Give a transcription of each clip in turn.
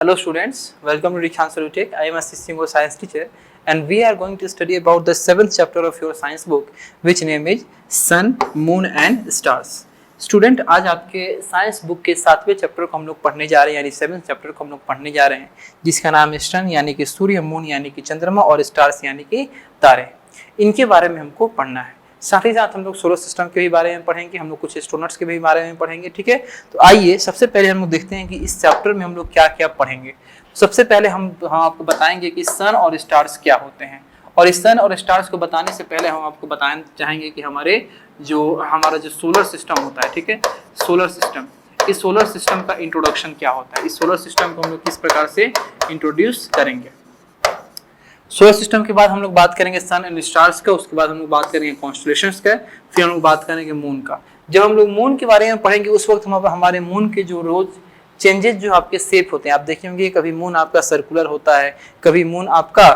Hello students, welcome to Dikshant Sarutech. I am assisting your science teacher and we are going to study about the 7th chapter of your science book which name is Sun, Moon and Stars. Student आज आपके science book के 7वें chapter को हम लोग पढ़ने जा रहे हैं यानी 7th चैप्टर को हम लोग पढ़ने जा रहे हैं जिसका नाम है सन यानी कि सूर्य, मून यानी कि चंद्रमा और स्टार्स यानी कि तारे। इनके बारे में हमको पढ़ना है। साथ ही साथ हम लोग सोलर सिस्टम के भी बारे में पढ़ेंगे, हम लोग कुछ एस्ट्रोनॉट्स के भी बारे में पढ़ेंगे। ठीक है, तो आइए सबसे पहले हम लोग देखते हैं कि इस चैप्टर में हम लोग क्या क्या पढ़ेंगे। सबसे पहले हम आपको बताएंगे कि सन और स्टार्स क्या होते हैं, और इस सन और स्टार्स को बताने से पहले हम आपको बताना चाहेंगे कि हमारा जो सोलर सिस्टम होता है, ठीक है, सोलर सिस्टम, इस सोलर सिस्टम का इंट्रोडक्शन क्या होता है, इस सोलर सिस्टम को हम लोग किस प्रकार से इंट्रोड्यूस करेंगे। सोलर सिस्टम के बाद हम लोग बात करेंगे सन एंड स्टार्स का, उसके बाद हम लोग बात करेंगे कॉन्स्टलेशंस का, फिर हम लोग बात करेंगे मून का। जब हम लोग मून के बारे में पढ़ेंगे उस वक्त हम हमारे मून के जो रोज चेंजेस जो आपके शेप होते हैं आप देखे होंगे, कभी मून आपका सर्कुलर होता है, कभी मून आपका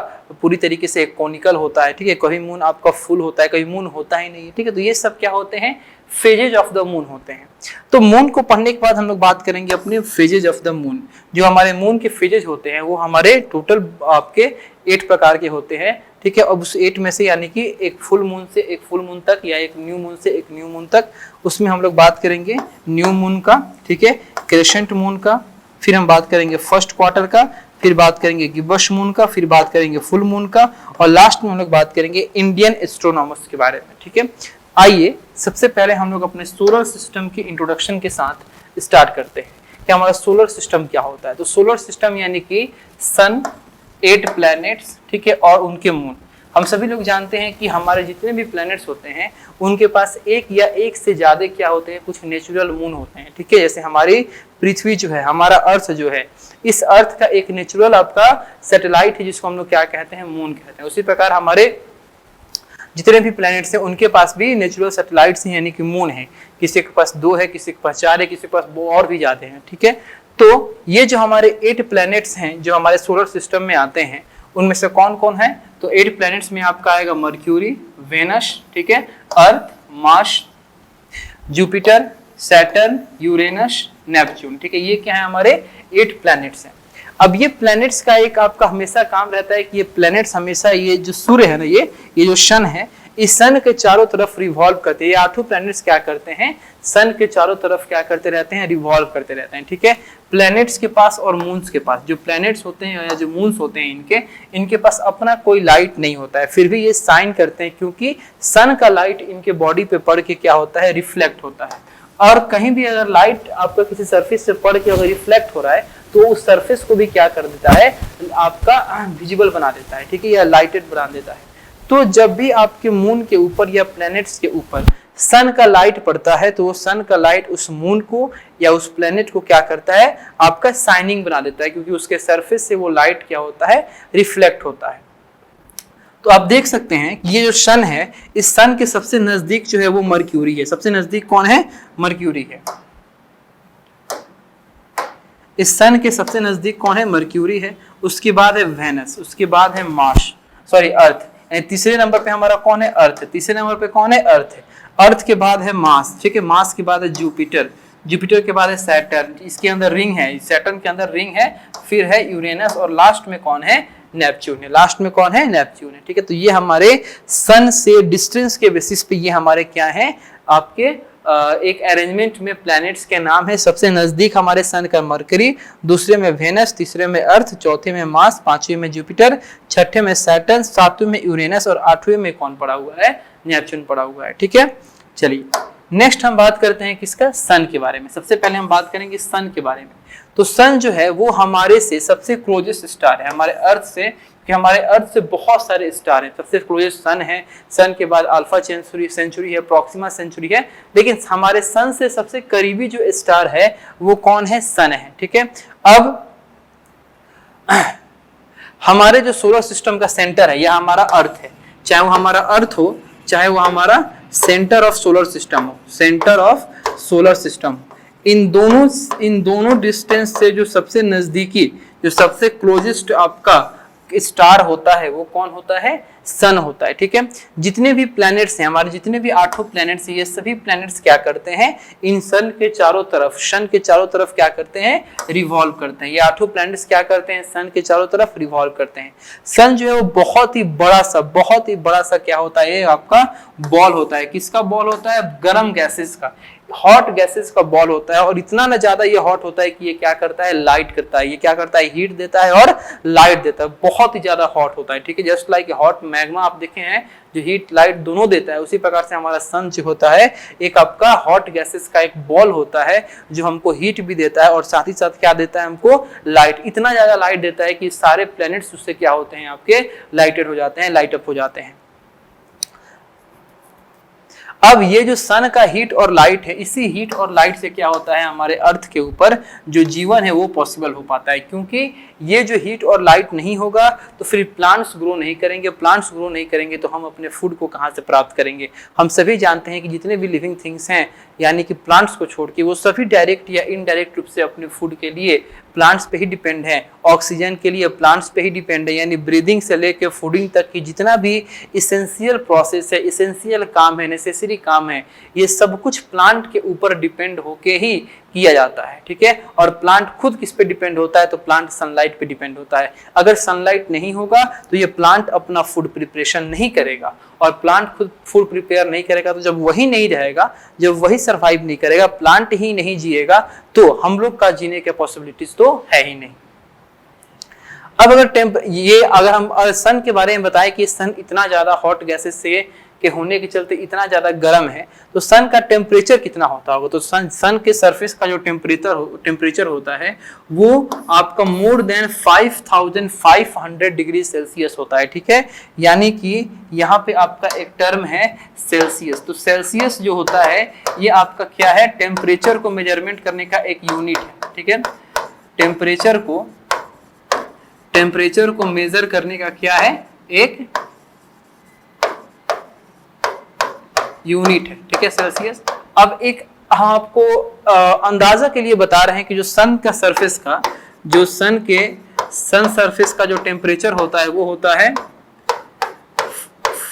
पूरी तरीके से कॉनिकल होता है, ठीक है, कभी मून आपका फुल होता है, कभी मून होता ही नहीं है, ठीक है। तो ये सब क्या होते हैं, फेजेज ऑफ द मून होते हैं। तो मून को पढ़ने के बाद हम लोग बात करेंगे अपने फेजेज ऑफ द मून। जो हमारे मून के फेजेज होते हैं वो हमारे टोटल आपके 8 प्रकार के होते हैं, ठीक है। अब उस 8 में से यानी कि एक फुल मून से एक फुल मून तक या एक न्यू मून से एक न्यू मून तक, उसमें हम लोग बात करेंगे न्यू मून का, ठीक है, क्रेसेंट मून का, फिर हम बात करेंगे फर्स्ट क्वार्टर का, फिर बात करेंगे गिबस मून का, फिर बात करेंगे फुल मून का, और लास्ट में हम लोग बात करेंगे इंडियन एस्ट्रोनॉमर्स के बारे में। ठीक है, आइए सबसे पहले हम लोग अपने सोलर सिस्टम की इंट्रोडक्शन के साथ स्टार्ट करते हैं कि हमारा सोलर सिस्टम क्या होता है। तो सोलर सिस्टम यानी कि सन, 8 प्लैनेट्स, ठीक है, और उनके मून। हम सभी लोग जानते हैं कि हमारे जितने भी प्लैनेट्स होते हैं उनके पास एक या एक से ज्यादा क्या होते हैं, कुछ नेचुरल मून होते हैं, ठीक है। जैसे हमारी पृथ्वी जो है, हमारा अर्थ जो है, इस अर्थ का एक नेचुरल आपका सैटेलाइट है जिसको हम लोग क्या कहते हैं, मून कहते हैं। उसी प्रकार हमारे जितने भी प्लैनेट्स हैं उनके पास भी नेचुरल सैटेलाइट्स हैं यानी कि मून है। किसी के पास 2 है, किसी के पास 4 है, किसी के पास और भी ज्यादा हैं, ठीक है। तो ये जो हमारे 8 प्लैनेट्स हैं जो हमारे सोलर सिस्टम में आते हैं उनमें से कौन कौन है, तो 8 प्लैनेट्स में आपका आएगा मर्क्यूरी, वेनस, ठीक है, Earth, Mars, Jupiter, Saturn, Uranus, Neptune, ठीक है। ये क्या है, हमारे 8 प्लैनेट्स हैं। अब ये प्लैनेट्स का एक आपका हमेशा काम रहता है कि ये प्लैनेट्स हमेशा, ये जो सूर्य है ना, ये जो सन है, इस सन के चारों तरफ रिवॉल्व करते हैं। ये 8 प्लैनेट्स क्या करते हैं, सन के चारों तरफ क्या करते रहते हैं, रिवॉल्व करते रहते हैं, ठीक है। प्लैनेट्स के पास और मून्स के पास, जो प्लैनेट्स होते हैं या जो मून्स होते हैं इनके पास अपना कोई लाइट नहीं होता है, फिर भी ये साइन करते हैं क्योंकि सन का लाइट इनके बॉडी पे पड़ के क्या होता है, रिफ्लेक्ट होता है। और कहीं भी अगर लाइट आपका किसी सरफेस से पड़ के अगर रिफ्लेक्ट हो रहा है तो उस सरफेस को भी क्या कर देता है, आपका विजिबल बना देता है, ठीक है, या लाइटेड बना देता है। तो जब भी आपके मून के ऊपर या प्लैनेट्स के ऊपर सन का लाइट पड़ता है तो वो सन का लाइट उस मून को या उस प्लैनेट को क्या करता है, आपका शाइनिंग बना देता है, क्योंकि उसके सरफेस से वो लाइट क्या होता है, रिफ्लेक्ट होता है। तो आप देख सकते हैं कि ये जो सन है, इस सन के सबसे नजदीक जो है वो मर्क्यूरी है। सबसे नजदीक कौन है, मर्क्यूरी है। इस सन के सबसे नजदीक कौन है, मर्क्यूरी है। उसके बाद है वेनस, उसके बाद है मार्स, सॉरी अर्थ। तीसरे नंबर पे हमारा कौन है, अर्थ। तीसरे नंबर पे कौन है, अर्थ है। अर्थ के बाद है मार्स, ठीक है, मार्स के बाद है जुपिटर, जुपिटर के बाद है सैटर्न, इसके अंदर रिंग है, सैटर्न के अंदर रिंग है, फिर है यूरेनस, और लास्ट में कौन है, नेपच्यून है। लास्ट में कौन है, नेपच्यून है, ठीक है। तो ये हमारे सन से डिस्टेंस के बेसिस पे ये हमारे क्या है, आपके एक अरेंजमेंट में प्लैनेट्स के नाम है। सबसे नजदीक हमारे सन का मरकरी, दूसरे में वेनस, तीसरे में अर्थ, चौथे में मार्स, पांचवें में जुपिटर, छठे में सैटर्न, सातवें में यूरेनस, और 8वें में कौन पड़ा हुआ है, नेपच्यून पड़ा हुआ है, ठीक है। चलिए नेक्स्ट हम बात करते हैं किसका, सन के बारे में। सबसे पहले हम बात करेंगे सन के बारे में। तो सन जो है वो हमारे से सबसे क्लोजेस्ट स्टार है, हमारे अर्थ से, कि हमारे अर्थ से बहुत सारे स्टार हैं। सबसे क्लोजेस्ट सन है, सन के बाद अल्फा सेंचुरी है, प्रॉक्सिमा सेंचुरी है, लेकिन हमारे सन से सबसे करीबी जो स्टार है वो कौन है, सन है, ठीक है। अब हमारे जो सोलर सिस्टम का सेंटर है यह हमारा अर्थ है, चाहे वो हमारा अर्थ हो, चाहे वो हमारा सेंटर ऑफ सोलर सिस्टम हो, सेंटर ऑफ सोलर सिस्टम। इन दोनों डिस्टेंस से जो सबसे नजदीकी, जो सबसे क्लोजेस्ट आपका स्टार होता है वो कौन होता है, सन होता है। ठीक है, जितने भी प्लैनेट्स हैं हमारे, जितने भी 8 प्लैनेट्स हैं, ये सभी प्लैनेट्स क्या करते हैं, इन सन के चारों तरफ, सन के चारों तरफ क्या करते हैं, रिवॉल्व करते हैं। ये 8 प्लैनेट्स क्या करते हैं, सन के चारों तरफ रिवॉल्व करते हैं। सन जो है वो बहुत ही बड़ा सा क्या होता है, आपका बॉल होता है। किसका बॉल होता है, गर्म गैसेस का, हॉट गैसेस का बॉल होता है। और इतना ना ज्यादा ये हॉट होता है कि ये क्या करता है, लाइट करता है। ये क्या करता है, हीट देता है और लाइट देता है, बहुत ही ज्यादा हॉट होता है। ठीक है, जस्ट लाइक हॉट मैग्मा आप देखे हैं जो हीट लाइट दोनों देता है, उसी प्रकार से हमारा सन जो होता है एक आपका हॉट गैसेस का एक बॉल होता है जो हमको हीट भी देता है और साथ ही साथ क्या देता है हमको, लाइट। इतना ज्यादा लाइट देता है कि सारे प्लैनेट्स उससे क्या होते हैं, आपके लाइटेड हो जाते हैं, लाइट अप हो जाते हैं। अब ये जो सन का हीट और लाइट है, इसी हीट और लाइट से क्या होता है, हमारे अर्थ के ऊपर जो जीवन है वो पॉसिबल हो पाता है। क्योंकि ये जो हीट और लाइट नहीं होगा तो फिर प्लांट्स ग्रो नहीं करेंगे, प्लांट्स ग्रो नहीं करेंगे तो हम अपने फूड को कहाँ से प्राप्त करेंगे। हम सभी जानते हैं कि जितने भी लिविंग थिंग्स हैं, यानी कि प्लांट्स को छोड़ के, वो सभी डायरेक्ट या इनडायरेक्ट रूप से अपने फूड के लिए प्लांट्स पे ही डिपेंड है। ऑक्सीजन के लिए प्लांट्स पे ही डिपेंड है, यानी ब्रीदिंग से लेकर फूडिंग तक की जितना भी इसेंशियल प्रोसेस है, इसेंशियल काम है, नेसेसरी काम है, ये सब कुछ प्लांट के ऊपर डिपेंड होके ही किया जाता है। ठीक है, और प्लांट खुद किस पे डिपेंड होता है, तो प्लांट सनलाइट पे डिपेंड होता है। अगर सनलाइट नहीं होगा तो ये प्लांट अपना फूड प्रिपरेशन नहीं करेगा, और प्लांट खुद फूड प्रिपेयर नहीं करेगा तो जब वही नहीं रहेगा, जब वही सरवाइव नहीं करेगा, प्लांट ही नहीं जिएगा, तो हम लोग का जीने के पॉसिबिलिटीज तो है ही नहीं। अब अगर हम सन के बारे में बताएं कि सन इतना ज्यादा हॉट गैसेस से के होने के चलते इतना ज्यादा गर्म है, तो सन का टेम्परेचर कितना होता होगा, तो सन के सरफेस का जो टेम्परेचर होता है वो आपका मोर देन 5500 डिग्री सेल्सियस होता है। ठीक है, यानी कि यहाँ पे आपका एक टर्म है सेल्सियस। तो सेल्सियस जो होता है ये आपका क्या है, टेम्परेचर को मेजरमेंट करने का एक यूनिट है। ठीक है, टेम्परेचर को मेजर करने का क्या है, एक यूनिट है। ठीक है, सेल्सियस। अब एक हम आपको अंदाजा के लिए बता रहे हैं कि जो सन सरफेस का जो टेम्परेचर होता है वो होता है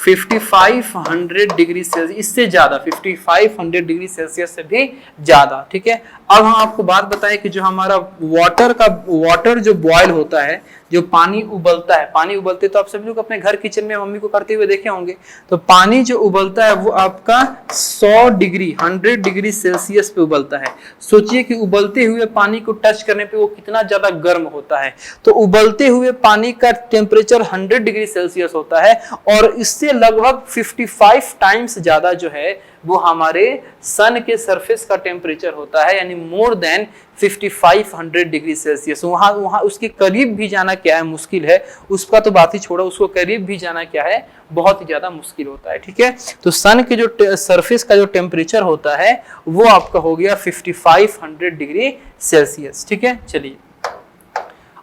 5500 डिग्री सेल्सियस, इससे ज्यादा 5500 डिग्री सेल्सियस से भी ज्यादा। ठीक है, अब हम आपको बात बताएं कि जो हमारा वाटर जो बॉयल होता है, जो पानी उबलता है, पानी उबलते तो आप सभी लोग अपने घर किचन में मम्मी को करते हुए देखे होंगे। तो पानी जो उबलता है वो आपका 100 डिग्री सेल्सियस पे उबलता है। सोचिए कि उबलते हुए पानी को टच करने पे वो कितना ज्यादा गर्म होता है। तो उबलते हुए पानी का टेम्परेचर 100 डिग्री सेल्सियस होता है, और इससे लगभग 55 टाइम्स ज्यादा जो है वो हमारे सन के सरफेस का टेम्परेचर होता है, यानी मोर देन 5500 डिग्री सेल्सियस। वहां उसके करीब भी जाना क्या है, मुश्किल है। उसका तो बात ही छोड़ो, उसको करीब भी जाना क्या है, बहुत ही ज्यादा मुश्किल होता है। ठीक है, तो सन के जो सरफेस का जो टेम्परेचर होता है वो आपका हो गया 5500 डिग्री सेल्सियस। ठीक है, चलिए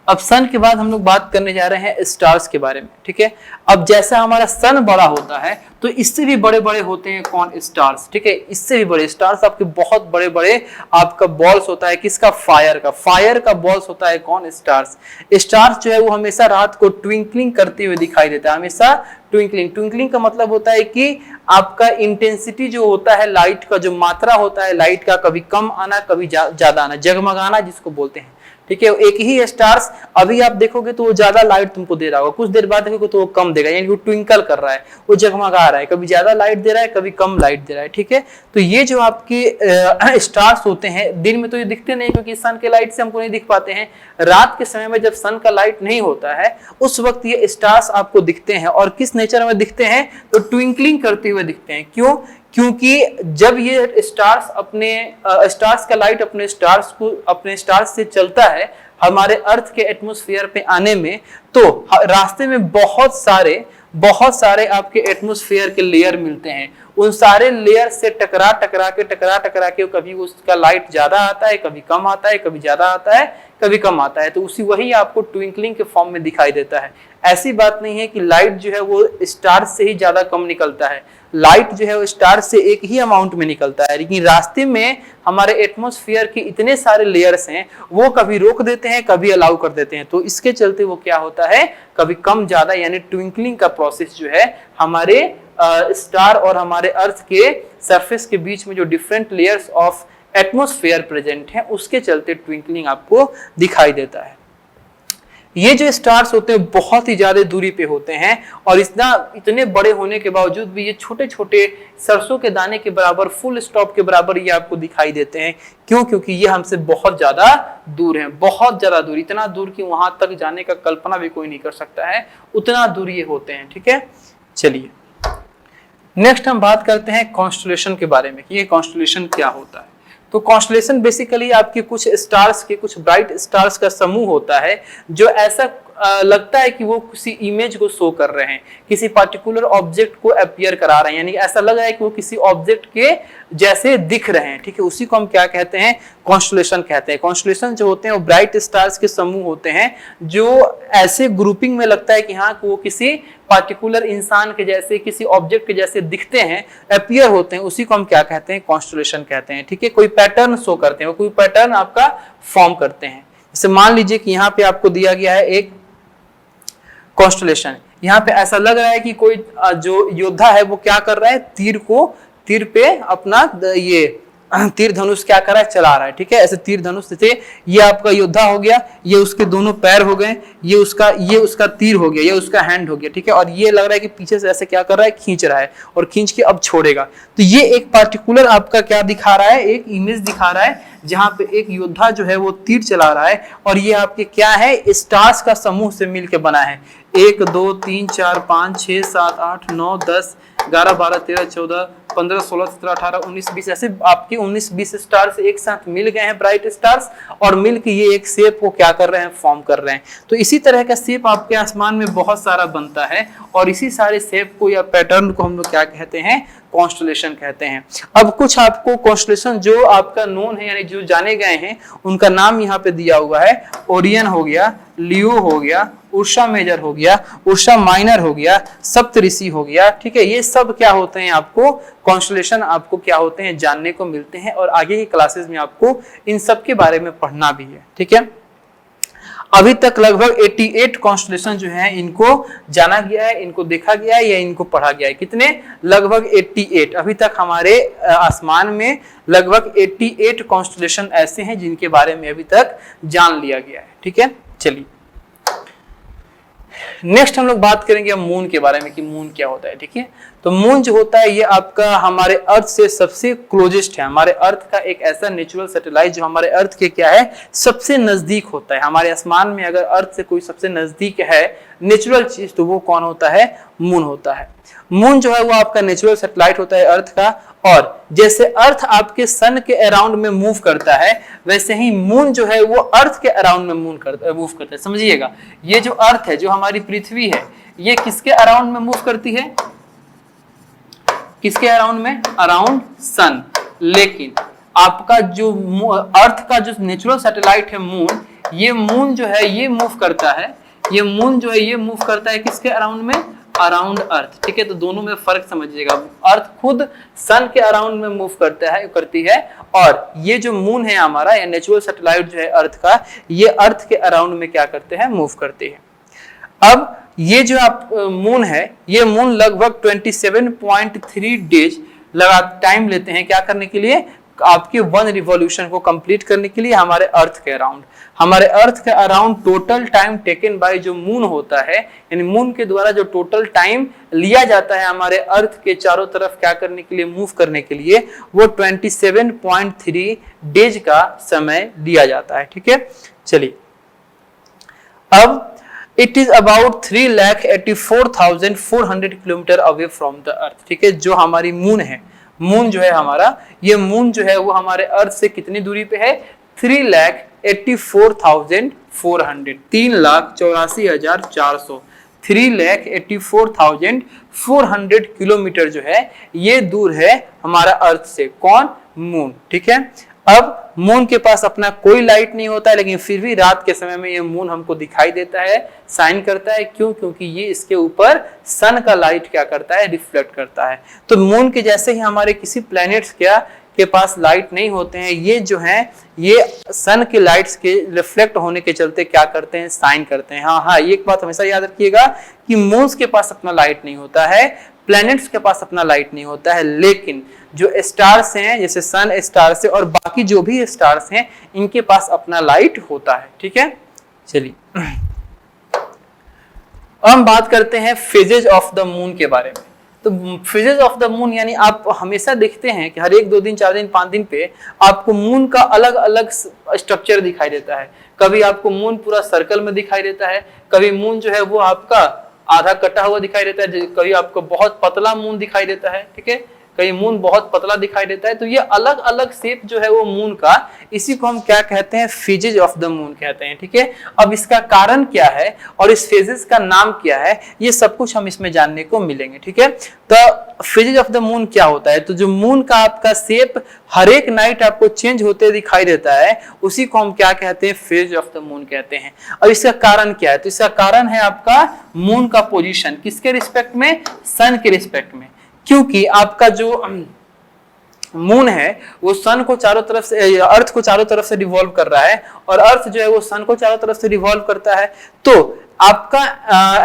अब सन के बाद हम लोग बात करने जा रहे हैं स्टार्स के बारे में। ठीक है, अब जैसा हमारा सन बड़ा होता है तो इससे भी बड़े बड़े होते हैं कौन, स्टार्स। ठीक है, इससे भी बड़े स्टार्स आपके बहुत बड़े बड़े आपका बॉल्स होता है, किसका, फायर का बॉल्स होता है कौन, स्टार्स। स्टार्स जो है वो हमेशा रात को ट्विंकलिंग करते हुए दिखाई देता है, हमेशा ट्विंकलिंग का मतलब होता है कि आपका इंटेंसिटी जो होता है, लाइट का जो मात्रा होता है लाइट का, कभी कम आना कभी ज्यादा आना, जगमगाना जिसको बोलते हैं। ठीक है, एक ही स्टार्स अभी आप देखोगे तो वो ज्यादा लाइट तुमको दे रहा होगा, कुछ देर बाद देखोगे तो वो कम देगा, यानी वो ट्विंकल कर रहा है, वो जगमगा रहा है, कभी ज्यादा लाइट दे रहा है कभी कम लाइट दे रहा है। ठीक है, तो ये जो आपके स्टार्स होते हैं दिन में तो ये दिखते नहीं, क्योंकि सन के लाइट से हमको नहीं दिख पाते हैं। रात के समय में जब सन का लाइट नहीं होता है उस वक्त ये स्टार्स आपको दिखते हैं, और किस नेचर में दिखते हैं, तो ट्विंकलिंग करते हुए दिखते हैं। क्यों, क्योंकि जब ये स्टार्स का लाइट अपने स्टार्स से चलता है हमारे अर्थ के एटमॉस्फेयर पे आने में, तो रास्ते में बहुत सारे आपके एटमॉस्फेयर के लेयर मिलते हैं। उन सारे लेयर से टकरा टकरा के कभी उसका लाइट ज्यादा आता है, कभी कम आता है, कभी ज्यादा आता है, कभी कम आता है, तो उसी वही आपको ट्विंकलिंग के फॉर्म में दिखाई देता है। ऐसी बात नहीं है कि लाइट जो है वो स्टार से ही ज्यादा कम निकलता है, लाइट जो है वो स्टार से एक ही अमाउंट में निकलता है, लेकिन रास्ते में हमारे एटमॉस्फेयर के इतने सारे लेयर्स हैं, वो कभी रोक देते हैं, कभी अलाउ कर देते हैं, तो इसके चलते वो क्या होता है, कभी कम ज्यादा, यानी ट्विंकलिंग का प्रोसेस जो है हमारे स्टार और हमारे अर्थ के सरफेस के बीच में जो different layers of atmosphere present है, उसके चलते ट्विंकलिंग आपको दिखाई देता है। ये जो स्टार्स होते हैं बहुत ही ज्यादा दूरी पे होते हैं, और इतने बड़े होने के बावजूद भी ये छोटे छोटे सरसों के दाने के बराबर, फुल स्टॉप के बराबर ये आपको दिखाई देते हैं। क्यों? क्योंकि ये हमसे बहुत ज्यादा दूर है, बहुत ज्यादा दूर, इतना दूर कि वहां तक जाने का कल्पना भी कोई नहीं कर सकता है, उतना दूर ये होते हैं। ठीक है, चलिए नेक्स्ट हम बात करते हैं कॉन्स्टलेशन के बारे में कि ये कॉन्स्टलेशन क्या होता है। तो कॉन्स्टलेशन बेसिकली आपके कुछ स्टार्स के, कुछ ब्राइट स्टार्स का समूह होता है जो ऐसा लगता है कि वो किसी इमेज को शो कर रहे हैं, किसी पर्टिकुलर ऑब्जेक्ट को अपीयर करा रहे हैं, यानी ऐसा लग रहा है कि वो किसी ऑब्जेक्ट के जैसे दिख रहे हैं। ठीक है, उसी को हम क्या कहते हैं, कॉन्स्टलेशन कहते हैं। कॉन्स्टलेशन जो होते हैं वो ब्राइट स्टार्स के समूह होते हैं जो ऐसे ग्रुपिंग में लगता है कि हाँ वो किसी पार्टिकुलर इंसान के जैसे, किसी ऑब्जेक्ट के जैसे दिखते हैं, अपीयर होते हैं, उसी को हम क्या कहते हैं, कॉन्स्टलेशन कहते हैं। ठीक है, कोई पैटर्न शो करते हैं, कोई पैटर्न आपका फॉर्म करते हैं। जैसे मान लीजिए कि यहाँ पे आपको दिया गया है एक कॉन्स्टलेशन, यहाँ पे ऐसा लग रहा है कि कोई जो योद्धा है वो क्या कर रहा है, तीर पे अपना ये तीर धनुष क्या कर रहा है, चला रहा है। ठीक है, ऐसे तीर धनुष से ये आपका योद्धा हो गया, ये उसके दोनों पैर हो गए, ये उसका तीर हो गया, ये उसका हैंड हो गया। ठीक है, और ये लग रहा है कि पीछे से ऐसे क्या कर रहा है, खींच रहा है, और खींच के अब छोड़ेगा। तो ये एक पार्टिकुलर आपका क्या दिखा रहा है, एक इमेज दिखा रहा है जहां पे एक योद्धा जो है वो तीर चला रहा है, और ये आपके क्या है, स्टार्स का समूह से मिलकर बना है। 1 2 3 4 5 6 7 8 9 10 11 12 13 14 15 16 17 18 19 20 ऐसे आपके 19-20 स्टार्स एक साथ मिल गए हैं, ब्राइट स्टार्स, और मिलकर ये एक शेप को क्या कर रहे हैं, फॉर्म कर रहे हैं। तो इसी तरह का शेप आपके आसमान में बहुत सारा बनता है, और इसी सारे शेप को या पैटर्न को हम लोग क्या कहते हैं, कॉन्स्टलेशन कहते हैं। अब कुछ आपको कॉन्स्टलेशन जो आपका नोन है, यानी जो जाने गए हैं, उनका नाम यहाँ पे दिया हुआ है। ओरियन हो गया, लियो हो गया, उर्सा मेजर हो गया, उर्सा माइनर हो गया, सप्तऋषि हो गया। ठीक है, ये सब क्या होते हैं, आपको कॉन्स्टलेशन आपको क्या होते हैं, जानने को मिलते हैं, और आगे की क्लासेस में आपको इन सब के बारे में पढ़ना भी है। ठीक है, अभी तक लगभग 88 कॉन्स्टलेशन जो है इनको जाना गया है, इनको देखा गया है, या इनको पढ़ा गया है। कितने? लगभग 88। अभी तक हमारे आसमान में लगभग 88 कॉन्स्टलेशन ऐसे हैं जिनके बारे में अभी तक जान लिया गया है। ठीक है, चलिए नेक्स्ट हम लोग बात करेंगे मून के बारे में कि मून क्या होता है। ठीक है, तो मून जो होता है ये आपका हमारे अर्थ से सबसे क्लोजेस्ट है, हमारे अर्थ का एक ऐसा नेचुरल सैटेलाइट जो हमारे अर्थ के क्या है, सबसे नजदीक होता है। हमारे आसमान में अगर अर्थ से कोई सबसे नजदीक है नेचुरल चीज, तो वो कौन होता है, मून होता है। मून जो है वो आपका नेचुरल सैटेलाइट होता है अर्थ का, और जैसे अर्थ आपके सन के अराउंड में मूव करता है, वैसे ही मून जो है वो अर्थ के अराउंड में मूव करता है। समझिएगा, ये जो अर्थ है, जो हमारी पृथ्वी है, ये किसके अराउंड में मूव करती है, किसके अराउंड में, अराउंड सन। लेकिन आपका जो अर्थ का जो नेचुरल सैटेलाइट है मून, ये मून जो है ये मूव करता है, ये मून जो है ये मूव करता है किसके अराउंड में, अराउंड अर्थ। ठीक है, तो दोनों में फर्क समझिएगा। अर्थ खुद सन के अराउंड में मूव करती है, और ये जो मून है हमारा, या नेचुरल सैटेलाइट जो है अर्थ का, ये अर्थ के अराउंड में क्या करते हैं, मूव करते हैं। अब ये जो आप मून है, ये मून लगभग 27.3 डेज लगा टाइम लेते हैं क्या करने के लिए, आपके 1 रिवॉल्यूशन को कंप्लीट करने के लिए हमारे अर्थ के अराउंड। हमारे अर्थ के around total time taken by जो मून होता है, यानी मून के द्वारा जो टोटल टाइम लिया जाता है हमारे अर्थ के चारों तरफ क्या करने के लिए, मूव करने के लिए, वो 27.3 डेज का समय लिया जाता है। ठीक है, चलिए अब it is about 3,84,400 kilometre away from the earth. ठीक है, जो हमारी मून है, मून जो है हमारा, ये मून जो है वो हमारे अर्थ से कितनी दूरी पे है, 3,84,400, 3,84,400, 3,84,400 किलोमीटर जो है ये दूर है हमारा अर्थ से। कौन? मून। ठीक है। अब मून के पास अपना कोई लाइट नहीं होता है, लेकिन फिर भी रात के समय में ये मून हमको दिखाई देता है, शाइन करता है। क्यों? क्योंकि ये इसके ऊपर सन का लाइट क्या करता है? रिफ्लेक्ट करता है। तो मून के जैसे ही हमारे किसी प्लैनेट्स के पास लाइट नहीं होते हैं, ये जो है ये सन के लाइट्स के रिफ्लेक्ट होने के चलते क्या करते हैं? शाइन करते हैं। हाँ, ये एक बात हमेशा याद रखिएगा कि मून्स के पास अपना लाइट नहीं होता है, प्लैनेट्स के पास अपना लाइट नहीं होता है, लेकिन जो स्टार्स हैं जैसे सन, स्टार्स है और बाकी जो भी स्टार्स हैं इनके पास अपना लाइट होता है। ठीक है। चलिए अब हम बात करते हैं फेजेज ऑफ द मून के बारे में। तो फेजेज ऑफ द मून यानी आप हमेशा देखते हैं कि हर एक 2 दिन 4 दिन 5 दिन पे आपको मून का अलग अलग स्ट्रक्चर दिखाई देता है। कभी आपको मून पूरा सर्कल में दिखाई देता है, कभी मून जो है वो आपका आधा कटा हुआ दिखाई देता है, कभी आपको बहुत पतला मून दिखाई देता है। ठीक है। कहीं मून बहुत पतला दिखाई देता है। तो ये अलग अलग शेप जो है वो मून का, इसी को हम क्या कहते हैं? फेजेज ऑफ द मून कहते हैं। ठीक है। अब इसका कारण क्या है और इस फेजेस का नाम क्या है, ये सब कुछ हम इसमें जानने को मिलेंगे। ठीक है। तो फेजेज ऑफ द मून क्या होता है? तो जो मून का आपका शेप हर एक नाइट आपको चेंज होते दिखाई देता है, उसी को हम क्या कहते हैं? फेज ऑफ द मून कहते हैं। अब इसका कारण क्या है? तो इसका कारण है आपका मून का पोजीशन। किसके रिस्पेक्ट में? सन के रिस्पेक्ट में। क्योंकि आपका जो मून है वो सन को चारों तरफ से, अर्थ को चारों तरफ से रिवॉल्व कर रहा है और अर्थ जो है वो सन को चारों तरफ से रिवॉल्व करता है। तो आपका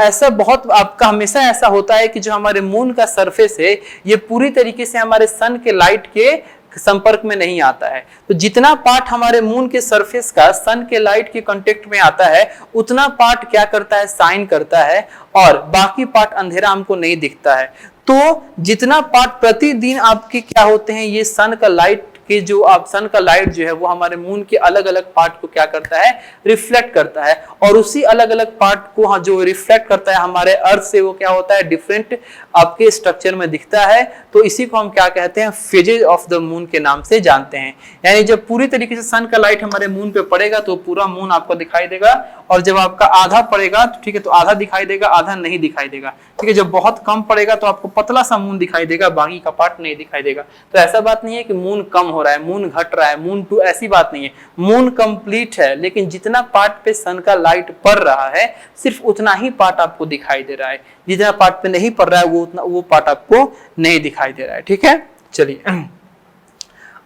ऐसा बहुत आपका हमेशा ऐसा होता है कि जो हमारे मून का सरफेस है ये पूरी तरीके से हमारे सन के लाइट के संपर्क में नहीं आता है। तो जितना पार्ट हमारे मून के सरफेस का सन के लाइट के कांटेक्ट में आता है उतना पार्ट क्या करता है? शाइन करता है और बाकी पार्ट अंधेरा हमको नहीं दिखता है। तो जितना पार्ट प्रतिदिन आपके क्या होते हैं? ये सन का लाइट कि जो आप सन का लाइट जो है वो हमारे मून के अलग अलग पार्ट को क्या करता है? रिफ्लेक्ट करता है। और उसी अलग अलग पार्ट को जो रिफ्लेक्ट करता है हमारे अर्थ से, वो क्या होता है? डिफरेंट आपके स्ट्रक्चर में दिखता है। तो इसी को हम क्या कहते हैं? फेजेज ऑफ द मून के नाम से जानते हैं। यानी जब पूरी तरीके से सन का लाइट हमारे मून पे पड़ेगा तो पूरा मून आपको दिखाई देगा, और जब आपका आधा पड़ेगा तो ठीक है तो आधा दिखाई देगा, आधा नहीं दिखाई देगा। ठीक है। जब बहुत कम पड़ेगा तो आपको पतला सा मून दिखाई देगा, बाकी का पार्ट नहीं दिखाई देगा। तो ऐसा बात नहीं है कि मून कम हो रहा है, मून घट रहा है, मून टू, ऐसी बात नहीं है। मून कंप्लीट है, लेकिन जितना पार्ट पे सन का लाइट पड़ रहा है सिर्फ उतना ही पार्ट आपको दिखाई दे रहा है। जितना पार्ट पे नहीं पड़ रहा है वो पार्ट आपको नहीं दिखाई दे रहा है। ठीक है। चलिए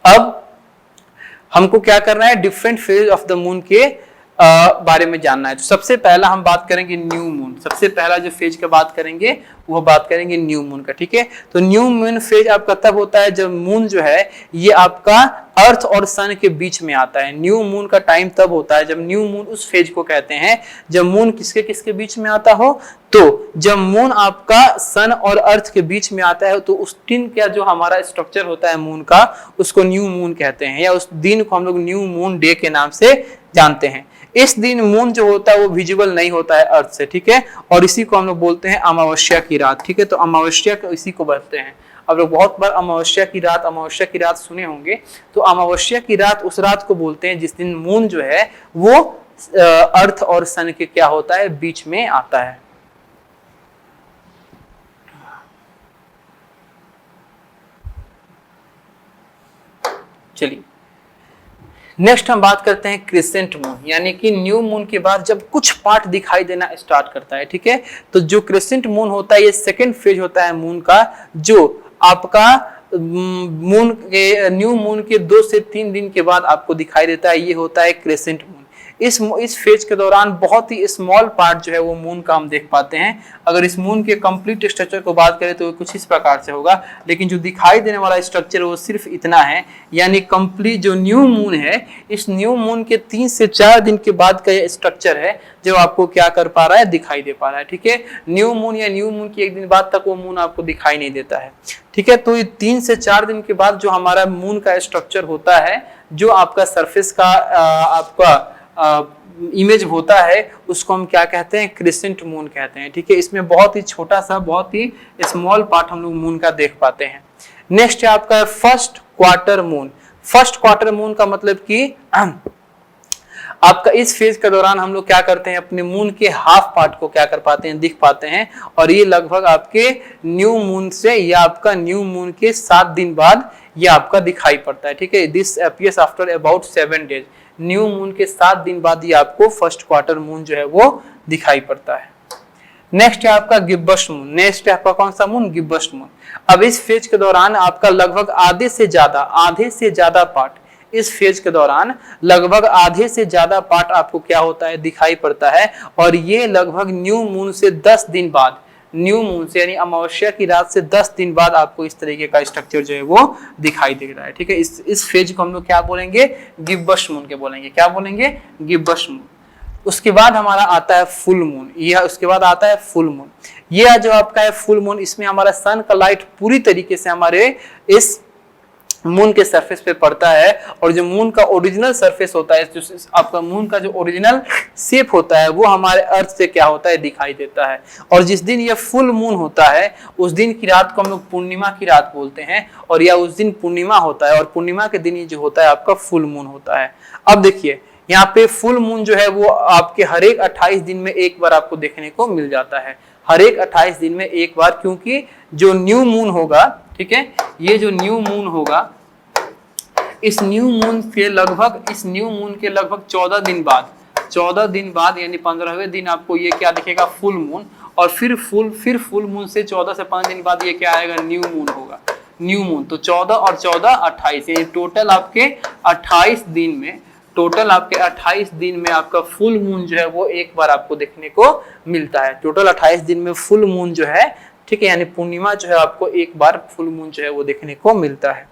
अब हमको क्या करना है? Different phase of the moon के बारे में जानना है। तो सबसे पहला हम बात करेंगे न्यू मून। सबसे पहला जो फेज की बात करेंगे वो बात करेंगे न्यू मून का। ठीक है। तो न्यू मून फेज आपका तब होता है जब मून जो है ये आपका अर्थ और सन के बीच में आता है। न्यू मून का टाइम तब होता है जब न्यू मून, उस फेज को कहते हैं जब मून किसके किसके बीच में आता हो। तो जब मून आपका सन और अर्थ के बीच में आता है तो उस दिन का जो हमारा स्ट्रक्चर होता है मून का, उसको न्यू मून कहते हैं, या उस दिन को हम लोग न्यू मून डे के नाम से जानते हैं। इस दिन मून जो होता है वो विजिबल नहीं होता है अर्थ से। ठीक है। और इसी को हम लोग बोलते हैं अमावस्या की रात। ठीक है। तो अमावस्या इसी को बोलते हैं। अब लोग बहुत बार अमावस्या की रात सुने होंगे। तो अमावस्या की रात उस रात को बोलते हैं जिस दिन मून जो है वो अर्थ और सन के क्या होता है? बीच में आता है। चलिए नेक्स्ट हम बात करते हैं क्रिसेंट मून, यानी कि न्यू मून के बाद जब कुछ पार्ट दिखाई देना स्टार्ट करता है। ठीक है। तो जो क्रिसेंट मून होता है ये सेकंड फेज होता है मून का, जो आपका मून के न्यू मून के 2 से 3 दिन के बाद आपको दिखाई देता है। ये होता है क्रिसेंट मून। इस फेज के दौरान बहुत ही स्मॉल पार्ट जो है वो मून का हम देख पाते हैं। अगर इस मून के कंप्लीट स्ट्रक्चर को बात करें तो कुछ इस प्रकार से होगा, लेकिन जो दिखाई देने वाला स्ट्रक्चर वो सिर्फ इतना है। यानी कंप्लीट जो न्यू मून है, इस न्यू मून के 3 से 4 दिन के बाद का ये स्ट्रक्चर है जो आपको क्या कर पा रहा है? दिखाई दे पा रहा है। ठीक है। न्यू मून या न्यू मून की 1 दिन बाद तक वो मून आपको दिखाई नहीं देता है। ठीक है। तो ये 3 से 4 दिन के बाद जो हमारा मून का स्ट्रक्चर होता है, जो आपका सरफेस का आपका इमेज होता है, उसको हम क्या कहते हैं? क्रिसेंट मून कहते हैं। ठीक है। इसमें बहुत ही छोटा सा, बहुत ही स्मॉल पार्ट हम लोग मून का देख पाते हैं। नेक्स्ट है आपका first quarter moon. First quarter moon का मतलब कि आपका इस फेज के दौरान हम लोग क्या करते हैं, अपने मून के हाफ पार्ट को क्या कर पाते हैं, दिख पाते हैं, और ये लगभग आपके न्यू मून से या आपका न्यू मून के 7 दिन बाद ये आपका दिखाई पड़ता है। ठीक है, this appears after about 7 days. New moon के 7 दिन बाद ये आपको फर्स्ट क्वार्टर मून जो है वो दिखाई पड़ता है। नेक्स्ट है आपका गिब्बस मून। नेक्स्ट है आपका कौन सा मून, गिब्बस मून। अब इस फेज के दौरान आपका लगभग आधे से ज्यादा पार्ट, इस फेज के दौरान लगभग आधे से ज्यादा पार्ट आपको क्या होता है, दिखाई पड़ता है, और ये लगभग न्यू मून से 10 दिन बाद, न्यू मून से यानी अमावस्या की रात से 10 दिन बाद आपको इस तरीके का स्ट्रक्चर जो है वो दिखाई दे रहा है। ठीक है, इस फेज को हम लोग क्या बोलेंगे, गिब्बस मून के बोलेंगे। क्या बोलेंगे, गिब्बस मून। उसके बाद हमारा आता है फुल मून। यह उसके बाद आता है फुल मून। यह जो आपका है फुल मून, इसमें हमारा सन का लाइट पूरी तरीके से हमारे इस मून के सरफेस पे पड़ता है, और जो मून का ओरिजिनल सरफेस होता है, जो आपका मून का जो ओरिजिनल शेप होता है, वो हमारे अर्थ से क्या होता है, दिखाई देता है। और जिस दिन ये फुल मून होता है उस दिन की रात को हम लोग पूर्णिमा की रात बोलते हैं, और यह उस दिन पूर्णिमा होता है, और पूर्णिमा के दिन ये जो होता है आपका फुल मून होता है। अब देखिए यहाँ पे फुल मून जो है वो आपके हर एक 28 दिन में एक बार आपको देखने को मिल जाता है, हर एक 28 दिन में एक बार, क्योंकि जो न्यू मून होगा, ठीक है, ये जो न्यू मून होगा, इस न्यू मून के लगभग 14 दिन बाद यानी 15वें दिन आपको ये क्या दिखेगा, फुल मून, और फिर फुल मून से 14 से 5 दिन बाद ये क्या आएगा, न्यू मून होगा, न्यू मून। तो 14 और 14 28, यानी टोटल आपके 28 दिन में आपका फुल मून जो है वो एक बार आपको देखने को मिलता है। टोटल 28 दिन में फुल मून जो है, ठीक है, यानी पूर्णिमा जो है आपको एक बार फुल मून जो है वो देखने को मिलता है।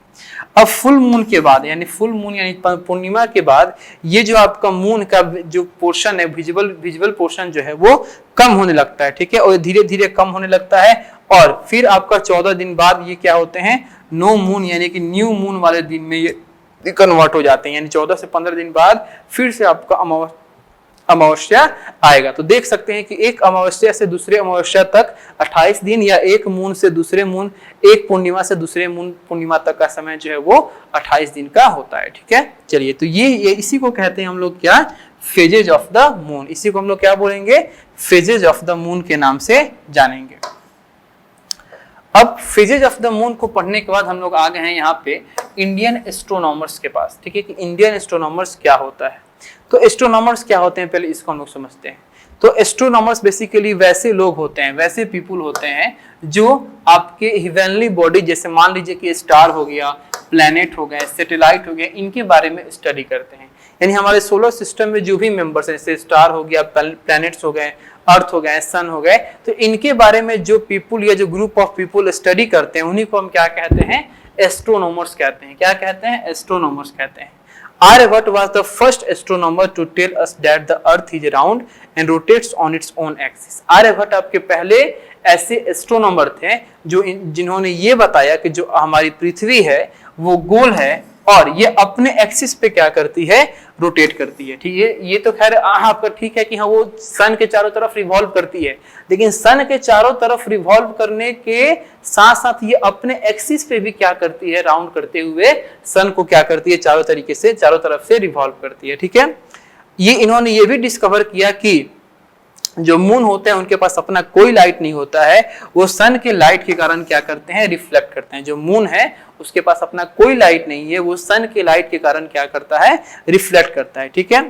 अब फुल मून के बाद यानी पूर्णिमा के बाद ये जो आपका मून का जो पोर्शन है, विजुअल पोर्शन जो है वो कम होने लगता है। ठीक है, और धीरे धीरे कम होने लगता है, और फिर आपका 14 दिन बाद ये क्या होते हैं, नो मून यानी कि न्यू मून वाले दिन में ये कन्वर्ट हो जाते हैं, यानी 14 से 15 दिन बाद फिर से आपका अमावस्या आएगा। तो देख सकते हैं कि एक अमावस्या से दूसरे अमावस्या तक 28 दिन, या एक मून से दूसरे मून, एक पूर्णिमा से दूसरे मून पूर्णिमा तक का समय जो है वो 28 दिन का होता है। ठीक है, चलिए, तो ये इसी को कहते हैं हम लोग क्या, फेजेज ऑफ द मून। इसी को हम लोग क्या बोलेंगे, फेजेज ऑफ द मून के नाम से जानेंगे। अब फेजेज ऑफ द मून को पढ़ने के बाद हम लोग आ गए हैं यहाँ पे इंडियन एस्ट्रोनॉमर्स के पास। ठीक है, कि इंडियन एस्ट्रोनॉमर्स क्या होता है। तो एस्ट्रोनॉमर्स क्या होते हैं, पहले इसको हम लोग समझते हैं। तो एस्ट्रोनॉमर्स बेसिकली वैसे लोग होते हैं, वैसे पीपुल होते हैं जो आपके हेवनली बॉडी, जैसे मान लीजिए कि स्टार हो गया, प्लैनेट हो गए, सैटेलाइट हो गए, इनके बारे में स्टडी करते हैं। यानी हमारे सोलर सिस्टम में जो भी मेंबर्स हैं, जैसे स्टार हो गया, प्लैनेट्स हो गए, अर्थ हो गए, सन हो गए, तो इनके बारे में जो पीपुल या जो ग्रुप ऑफ पीपुल स्टडी करते हैं, उन्हीं को हम क्या कहते हैं, एस्ट्रोनॉमर्स कहते हैं। क्या कहते हैं, एस्ट्रोनॉमर्स कहते हैं। Aryabhatta was the first astronomer to tell us that the earth is round and rotates on its own axis. Aryabhata आपके पहले ऐसे एस्ट्रोनॉमर थे जिन्होंने ये बताया कि जो हमारी पृथ्वी है वो गोल है, और ये अपने एक्सिस पे क्या करती है, रोटेट करती है। ठीक है, ये तो खैर आपका ठीक है कि हाँ वो सन के चारों तरफ रिवॉल्व करती है, लेकिन सन के चारों तरफ रिवॉल्व करने के साथ साथ ये अपने एक्सिस पे भी क्या करती है, राउंड करते हुए सन को क्या करती है, चारों तरफ से रिवॉल्व करती है। ठीक है, ये इन्होंने ये भी डिस्कवर किया कि जो मून होते हैं उनके पास अपना कोई लाइट नहीं होता है, वो सन के लाइट के कारण क्या करते हैं, रिफ्लेक्ट करते हैं। जो मून है उसके पास अपना कोई लाइट नहीं है, वो सन के लाइट के कारण क्या करता है, रिफ्लेक्ट करता है। ठीक है,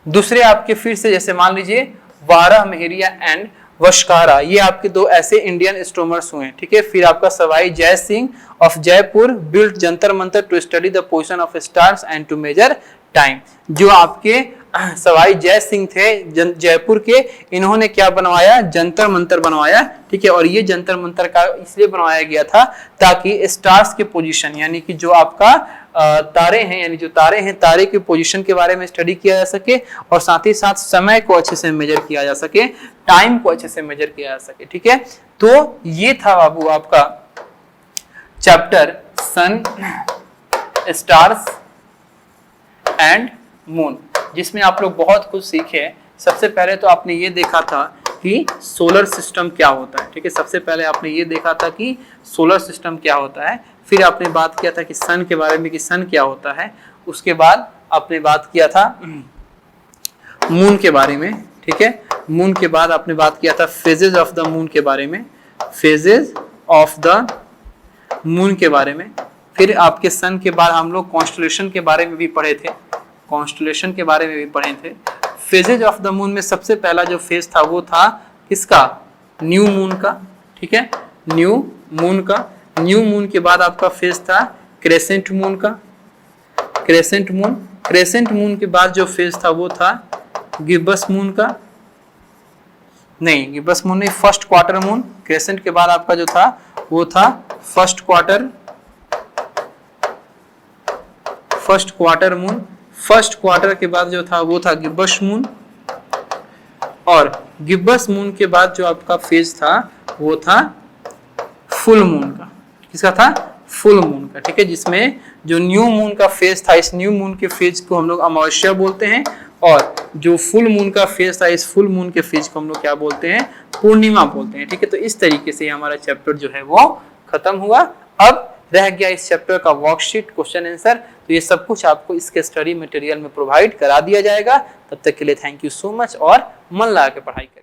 दूसरे आपके फिर से जैसे मान लीजिए वाराहमिहिर एंड वशकारा, ये आपके दो ऐसे इंडियन एस्ट्रोनॉमर्स हुए। ठीक है, फिर आपका Sawai Jai Singh of Jaipur built Jantar Mantar to study the position of stars and to measure time. जो आपके सवाई जय सिंह थे जयपुर के, इन्होंने क्या बनवाया, जंतर मंतर बनवाया। ठीक है, और ये जंतर मंतर का इसलिए बनवाया गया था ताकि स्टार्स के पोजीशन यानी कि जो आपका तारे हैं, यानी जो तारे हैं, तारे के पोजीशन के बारे में स्टडी किया जा सके, और साथ ही साथ समय को अच्छे से मेजर किया जा सके, टाइम को अच्छे से मेजर किया जा सके। ठीक है, तो ये था बाबू आपका chapter sun, stars and moon, जिसमें आप लोग बहुत कुछ सीखे। सबसे पहले तो आपने ये देखा था कि सोलर सिस्टम क्या होता है। ठीक है, सबसे पहले आपने ये देखा था कि सोलर सिस्टम क्या होता है। फिर आपने बात किया था कि सन के बारे में कि सन क्या होता है, उसके बाद आपने बात किया था मून के बारे में, ठीक है। मून के बाद आपने बात किया था फेजेज ऑफ द मून के बारे में, फेजेज ऑफ द मून के बारे में। फिर आपके सन के बाद हम लोग कॉन्स्टलेशन के बारे में भी पढ़े थे, कॉन्स्टलेशन के बारे में भी पढ़े थे। फेजेज ऑफ द मून में सबसे पहला जो फेज था वो था किसका, न्यू मून का, ठीक है, न्यू मून का। न्यू मून के बाद आपका फेज था क्रेसेंट मून का, क्रेसेंट मून। क्रेसेंट मून के बाद जो फेज था वो था गिब्बस मून का, नहीं गिब्बस मून नहीं, फर्स्ट क्वार्टर मून। क्रेसेंट के बाद आपका जो था वो था first quarter moon. First quarter के बाद जो था वो था गिब्बस मून, और गिब्बस मून के बाद जो आपका फेज था वो था फुल मून का। किसका था, फुल मून का, ठीक है। जिसमें जो न्यू मून का फेज था, इस न्यू मून के फेज को हम लोग अमावस्या बोलते हैं, और जो फुल मून का फेज था, इस फुल मून के फेज को हम लोग क्या बोलते हैं, पूर्णिमा बोलते हैं, ठीक है। तो इस तरीके से हमारा चैप्टर जो है वो खत्म हुआ। अब रह गया इस चैप्टर का वर्कशीट, क्वेश्चन आंसर। तो ये सब कुछ आपको इसके स्टडी मटेरियल में प्रोवाइड करा दिया जाएगा। तब तक के लिए थैंक यू सो मच, और मन लगा के पढ़ाई करें।